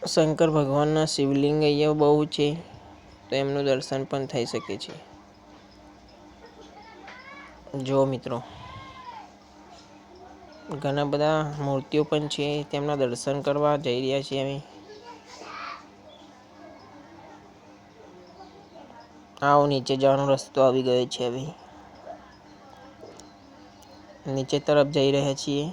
શંકર ભગવાનના શિવલિંગ અહીંયા બહુ છે, તો એમનું દર્શન પણ થઈ શકે છે. જો મિત્રો, ઘણા બધા મૂર્તિઓ પણ છે, તેમના દર્શન કરવા જઈ રહ્યા છીએ અમે. આવો, નીચે જવાનો રસ્તો આવી ગયો છે. હવે નીચે તરફ જઈ રહ્યા છીએ.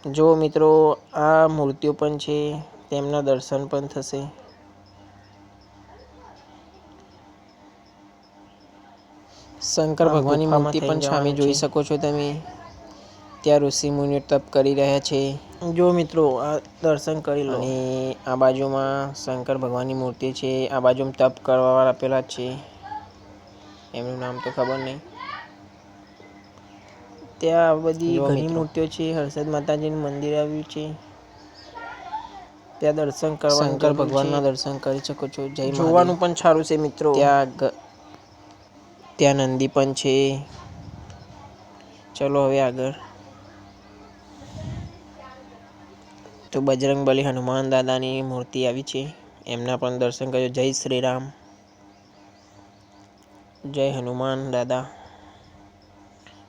જો મિત્રો, આ મૂર્તિઓ પણ છે, તેમના દર્શન પણ થશે. શંકર ભગવાનની મૂર્તિ પણ સામે જોઈ શકો છો તમે. ત્યાં ઋષિ મુનિઓ તપ કરી રહ્યા છે. જો મિત્રો, આ દર્શન કરી લો. અને આ બાજુમાં શંકર ભગવાનની મૂર્તિ છે. આ બાજુમાં તપ કરવા વાળા પેલા છે, એમનું નામ તો ખબર નહીં. ત્યાં બધી ઘણી મૂર્તિઓ છે. હર્ષદ માતાજીનું મંદિર આવ્યું છે. ત્યાં દર્શન કરવા, શંકર ભગવાનના દર્શન કરી શકો છો. જય મહાદેવ. જોવાનું પણ સારું છે મિત્રો. ત્યાં નંદી પણ છે. ચલો હવે આગળ. તો બજરંગબલી, હનુમાન દાદાની મૂર્તિ આવી છે, એમના પણ દર્શન કરજો. જય શ્રી રામ, જય હનુમાન દાદા.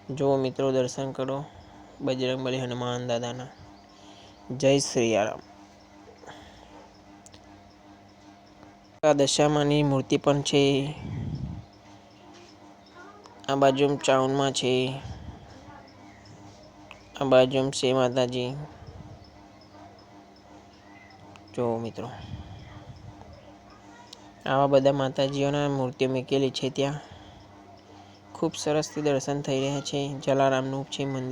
જો મિત્રો, દર્શન કરો બજરંગબલી, હનુમાન દાદાના. જય શ્રી રામ. દશામાની મૂર્તિ પણ છે. આ બાજુ ચાઉનમાં છે. આ બાજુ છે માતાજી. જો મિત્રો, આવા બધા માતાજીઓના મૂર્તિઓ મૂકેલી છે. ત્યાં ખૂબ સરસથી દર્શન થઈ રહ્યા છે. જલારામનું છે મંદિર.